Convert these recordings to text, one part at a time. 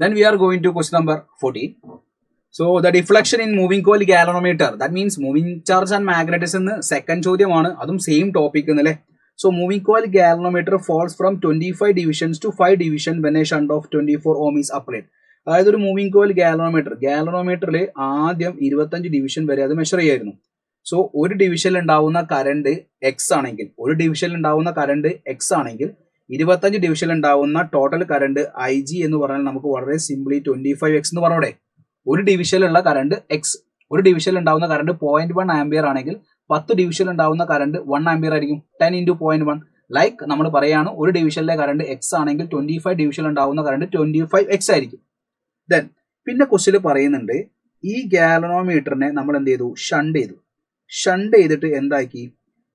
Then we are going to question number 14. So the deflection in moving coil galvanometer, that means moving charge and magnetism second ചോദ്യമാണ്, അതും same topic എന്നല്ലേ. So moving coil galvanometer falls from 25 divisions to 5 division when a shunt of 24 ohm is applied. അതായത് ഒരു moving coil ഗാലനോമീറ്ററിൽ ആദ്യം 25 division വരെ അത് measure ചെയ്യായിരുന്നു. So ഒരു ഡിവിഷനിൽ ഉണ്ടാവുന്ന കറണ്ട് എക്സ് ആണെങ്കിൽ 25 ഡിവിഷനിൽ ഉണ്ടാവുന്ന ടോട്ടൽ കറണ്ട് ഐ ജി എന്ന് പറഞ്ഞാൽ നമുക്ക് വളരെ സിംപ്ലി 25x എന്ന് പറഞ്ഞോടെ. ഒരു ഡിവിഷനിലുള്ള കറണ്ട് എക്സ്, ഒരു ഡിവിഷനിൽ ഉണ്ടാവുന്ന കറണ്ട് 0.1 ആംപിയർ ആണെങ്കിൽ 10 ഡിവിഷനിൽ ഉണ്ടാവുന്ന കറണ്ട് 1 ആംപിയർ ആയിരിക്കും. 10 × 0.1 ലൈക്ക് നമ്മൾ പറയാണ് ഒരു ഡിവിഷനിലെ കറണ്ട് എക്സ് ആണെങ്കിൽ 25 ഡിവിഷനിൽ ഉണ്ടാവുന്ന കറണ്ട് 25x ആയിരിക്കും. ദെൻ പിന്നെ ക്വസ്റ്റ്യൻ പറയുന്നുണ്ട് ഈ ഗാലനോമീറ്ററിനെ നമ്മൾ എന്ത് ചെയ്തു, ഷണ്ട് ചെയ്തിട്ട് എന്താക്കി,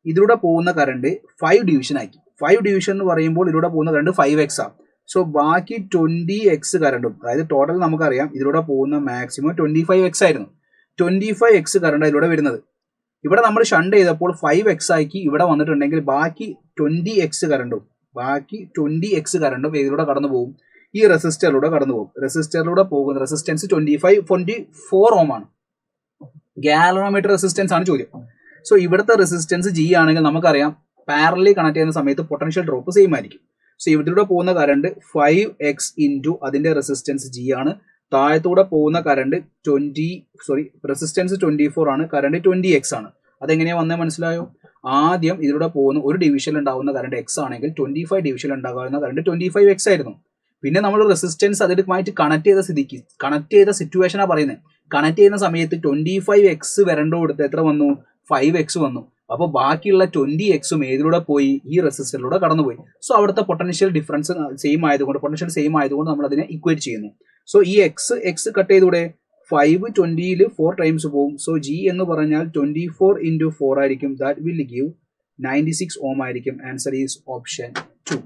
ഇതിലൂടെ പോകുന്ന കറണ്ട് 5 ഡിവിഷൻ ആക്കി. 5 ഡിവിഷൻ എന്ന് പറയുമ്പോൾ ഇതിലൂടെ പോകുന്ന കറണ്ട് 5x ആണ്. സോ ബാക്കി 20x കറണ്ടും, അതായത് ടോട്ടൽ നമുക്കറിയാം ഇതിലൂടെ പോകുന്ന മാക്സിമം 25x ആയിരുന്നു. 25x കറണ്ട് അതിലൂടെ വരുന്നത്. ഇവിടെ നമ്മൾ ഷണ്ട് ചെയ്തപ്പോൾ 5x ആക്കി ഇവിടെ വന്നിട്ടുണ്ടെങ്കിൽ ബാക്കി 20x കറണ്ടും ഇതിലൂടെ കടന്നു പോകും, ഈ റെസിസ്റ്ററിലൂടെ കടന്നു പോകും. റെസിസ്റ്ററിലൂടെ പോകുന്ന റെസിസ്റ്റൻസ് 24 ഓം ആണ്. ഗാലനോമീറ്റർ റെസിസ്റ്റൻസ് ആണ് ചോദ്യം. സോ ഇവിടുത്തെ റെസിസ്റ്റൻസ് ജി ആണെങ്കിൽ നമുക്കറിയാം പാരലി കണക്ട് ചെയ്യുന്ന സമയത്ത് പൊട്ടൻഷ്യൽ ഡ്രോപ്പ് സെയിം ആയിരിക്കും. സോ ഇതിലൂടെ പോകുന്ന കറണ്ട് 5x ഇൻറ്റു അതിന്റെ റെസിസ്റ്റൻസ് ജി ആണ്. താഴത്തൂടെ പോകുന്ന കറണ്ട് റെസിസ്റ്റൻസ് 24 ആണ്, കറണ്ട് 20x ആണ്. അതെങ്ങനെയാ വന്നേ മനസ്സിലായോ? ആദ്യം ഇതിലൂടെ പോകുന്ന ഒരു ഡിവിഷനിൽ ഉണ്ടാകുന്ന കറണ്ട് എക്സ് ആണെങ്കിൽ 25 ഡിവിഷനിൽ ഉണ്ടാകുന്ന കറണ്ട് 25x ആയിരുന്നു. പിന്നെ നമ്മൾ റെസിസ്റ്റൻസ് അതിലുമായിട്ട് കണക്ട് ചെയ്ത സിറ്റുവേഷനാണ് പറയുന്നത്. കണക്ട് ചെയ്യുന്ന സമയത്ത് 25x വരണ്ട കൊടുത്ത് എത്ര വന്നു, 5x വന്നു. അപ്പോൾ ബാക്കിയുള്ള 20x ഏതിലൂടെ പോയി, ഈ റെസിസ്റ്ററിലൂടെ കടന്നുപോയി. സോ അവിടുത്തെ പൊട്ടൻഷ്യൽ ഡിഫറൻസ് സെയിം ആയതുകൊണ്ട് നമ്മൾ അതിനെ ഇക്വേറ്റ് ചെയ്യുന്നു. സോ ഈ എക്സ് കട്ട് ചെയ്തൂടെ, 5 20ൽ 4 ടൈംസ് പോകും. സോ ജി എന്ന് പറഞ്ഞാൽ 24 × 4 ആയിരിക്കും. ദാറ്റ് വിൽ ഗിവ് 96 ഓം ആയിരിക്കും. Answer is option 2.